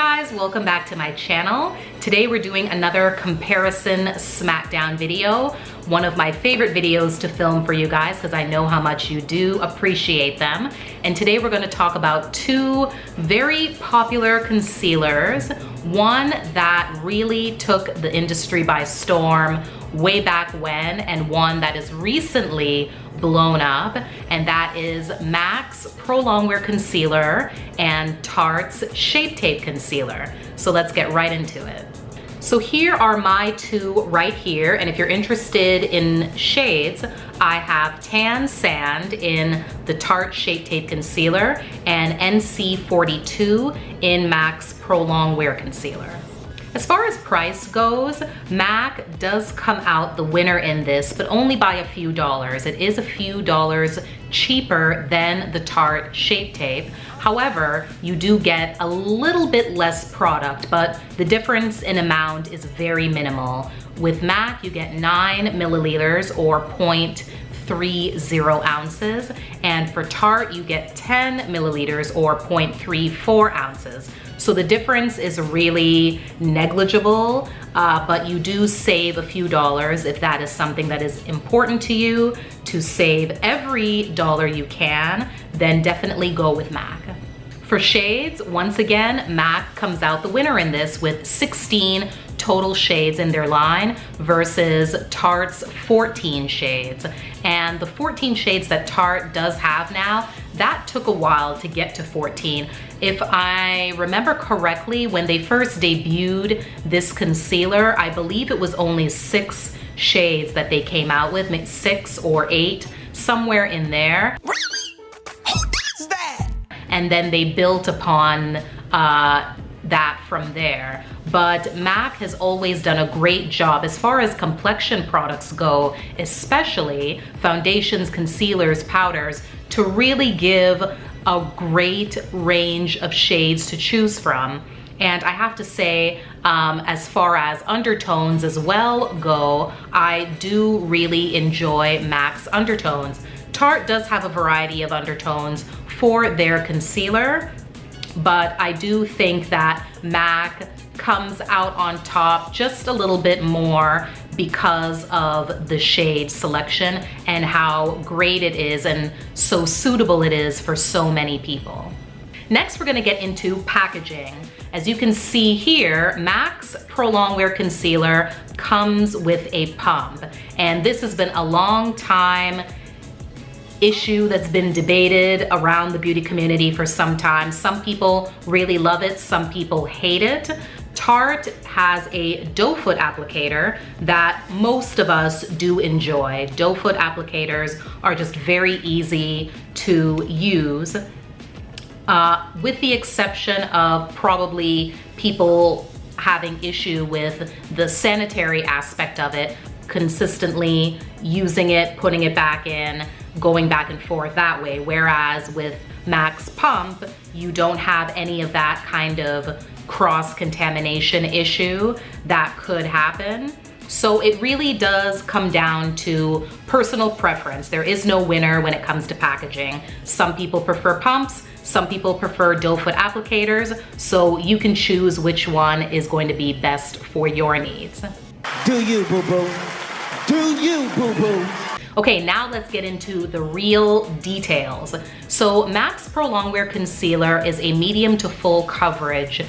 guys, welcome back to my channel. Today we're doing another comparison smackdown video. One of my favorite videos to film for you guys because I know how much you do appreciate them. And today we're going to talk about two very popular concealers. One that really took the industry by storm way back when, and one that is recently blown up, and that is MAC's Pro Longwear Concealer and Tarte's Shape Tape Concealer. So let's get right into it. So here are my two right here, and if you're interested in shades, I have Tan Sand in the Tarte Shape Tape Concealer and NC42 in MAC's Pro Longwear Concealer. As far as price goes, MAC does come out the winner in this, but only by a few dollars. It is a few dollars cheaper than the Tarte Shape Tape. However, you do get a little bit less product, but the difference in amount is very minimal. With MAC, you get 9 milliliters or 0.30 ounces, and for Tarte, you get 10 milliliters or 0.34 ounces. So the difference is really negligible, but you do save a few dollars if that is something that is important to you. To save every dollar you can, then definitely go with MAC. For shades, once again, MAC comes out the winner in this with 16 total shades in their line versus Tarte's 14 shades. And the 14 shades that Tarte does have now, that took a while to get to 14. If I remember correctly, when they first debuted this concealer, I believe it was only 6 shades that they came out with, 6 or 8, somewhere in there. Really? Who does that? And then they built upon that from there. But MAC has always done a great job as far as complexion products go, especially foundations, concealers, powders, to really give a great range of shades to choose from. And I have to say, as far as undertones as well go, I do really enjoy MAC's undertones. Tarte does have a variety of undertones for their concealer, but I do think that MAC comes out on top just a little bit more because of the shade selection and how great it is and so suitable it is for so many people. Next, we're gonna get into packaging. As you can see here, MAC's Pro Longwear Concealer comes with a pump, and this has been a long time issue that's been debated around the beauty community for some time. Some people really love it, some people hate it. Tarte has a doe foot applicator that most of us do enjoy. Doe foot applicators are just very easy to use, with the exception of probably people having issue with the sanitary aspect of it, consistently using it, putting it back in, going back and forth that way. Whereas with MAC's pump, you don't have any of that kind of cross-contamination issue that could happen. So it really does come down to personal preference. There is no winner when it comes to packaging. Some people prefer pumps, some people prefer doe foot applicators, so you can choose which one is going to be best for your needs. Do you, boo-boo? Do you, boo-boo? Okay, now let's get into the real details. So MAC's Pro Longwear Concealer is a medium to full coverage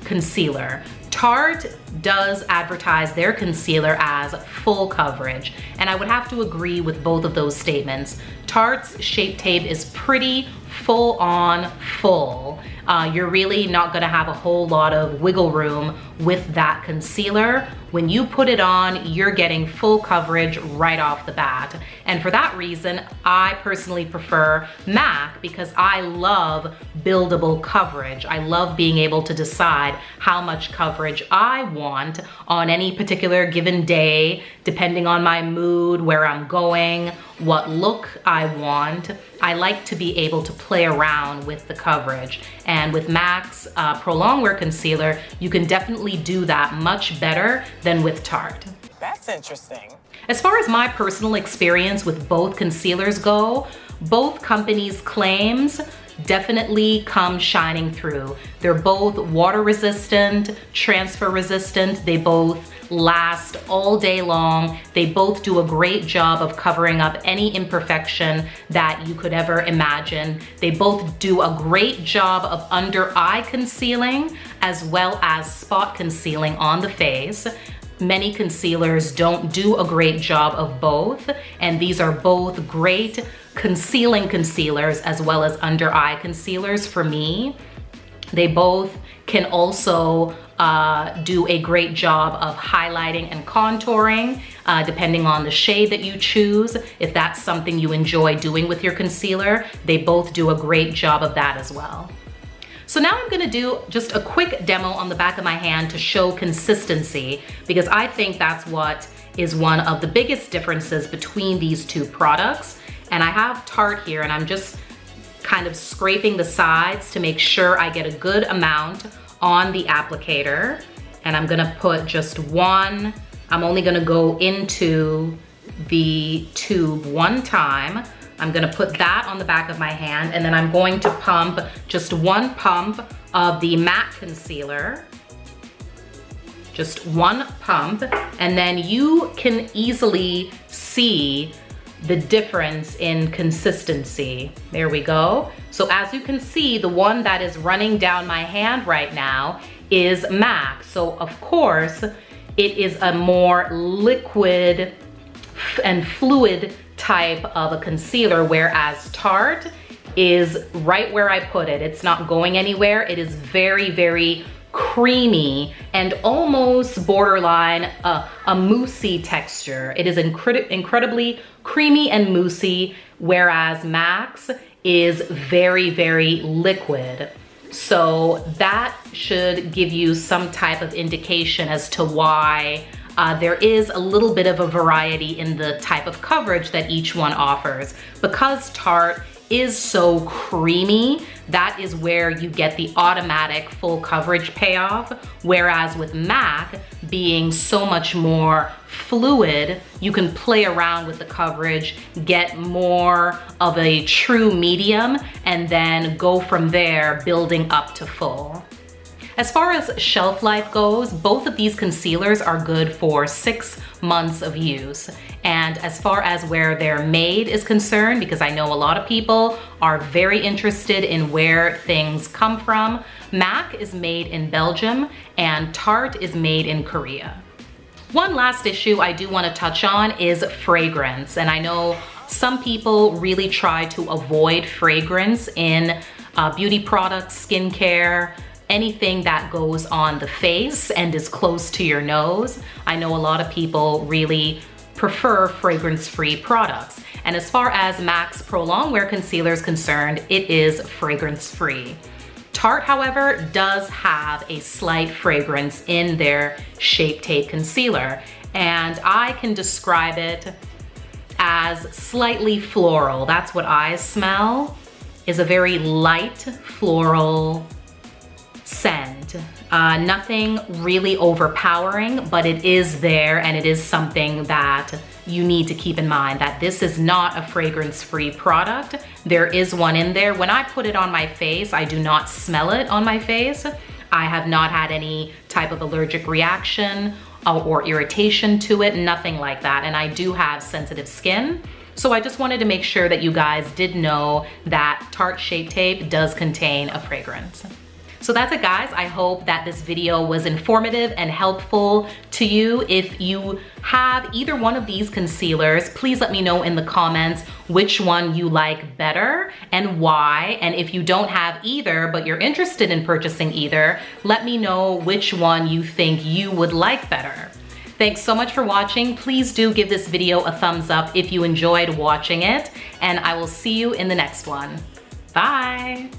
concealer. Tarte does advertise their concealer as full coverage, and I would have to agree with both of those statements. Tarte's Shape Tape is pretty full on full. You're really not gonna have a whole lot of wiggle room with that concealer. When you put it on, you're getting full coverage right off the bat. And for that reason, I personally prefer MAC because I love buildable coverage. I love being able to decide how much coverage I want on any particular given day, depending on my mood, where I'm going, what look I want. I like to be able to play around with the coverage. And with MAC's Pro Longwear Concealer, you can definitely do that much better than with Tarte. That's interesting. As far as my personal experience with both concealers go, both companies' claims definitely come shining through. They're both water resistant, transfer resistant. They both last all day long. They both do a great job of covering up any imperfection that you could ever imagine. They both do a great job of under eye concealing as well as spot concealing on the face. Many concealers don't do a great job of both, and these are both great concealing concealers as well as under eye concealers for me. They both can also do a great job of highlighting and contouring, depending on the shade that you choose. If that's something you enjoy doing with your concealer, they both do a great job of that as well. So now I'm gonna do just a quick demo on the back of my hand to show consistency, because I think that's what is one of the biggest differences between these two products. And I have Tarte here, and I'm just kind of scraping the sides to make sure I get a good amount on the applicator. And I'm gonna put just one, I'm only gonna go into the tube one time. I'm gonna put that on the back of my hand, and then I'm going to pump just one pump of the matte concealer. Just one pump, and then you can easily see the difference in consistency. There we go. So as you can see, the one that is running down my hand right now is MAC. So of course, it is a more liquid and fluid type of a concealer, whereas Tarte is right where I put it. It's not going anywhere. It is very, very creamy and almost borderline a moussey texture. It is incredibly creamy and moussey, whereas MAC's is very, very liquid. So that should give you some type of indication as to why there is a little bit of a variety in the type of coverage that each one offers. Because Tarte is so creamy, that is where you get the automatic full coverage payoff. Whereas with MAC being so much more fluid, you can play around with the coverage, get more of a true medium, and then go from there building up to full. As far as shelf life goes, both of these concealers are good for 6 months of use. And as far as where they're made is concerned, because I know a lot of people are very interested in where things come from, MAC is made in Belgium and Tarte is made in Korea. One last issue I do want to touch on is fragrance. And I know some people really try to avoid fragrance in beauty products, skincare, anything that goes on the face and is close to your nose. I know a lot of people really prefer fragrance-free products. And as far as MAC's Pro Longwear Concealer is concerned, it is fragrance-free. Tarte, however, does have a slight fragrance in their Shape Tape Concealer, and I can describe it as slightly floral. That's what I smell, is a very light floral scent. Nothing really overpowering, but it is there, and it is something that you need to keep in mind, that this is not a fragrance-free product. There is one in there. When I put it on my face, I do not smell it on my face. I have not had any type of allergic reaction or irritation to it, nothing like that. And I do have sensitive skin. So I just wanted to make sure that you guys did know that Tarte Shape Tape does contain a fragrance. So that's it, guys. I hope that this video was informative and helpful to you. If you have either one of these concealers, please let me know in the comments which one you like better and why. And if you don't have either, but you're interested in purchasing either, let me know which one you think you would like better. Thanks so much for watching. Please do give this video a thumbs up if you enjoyed watching it, and I will see you in the next one. Bye.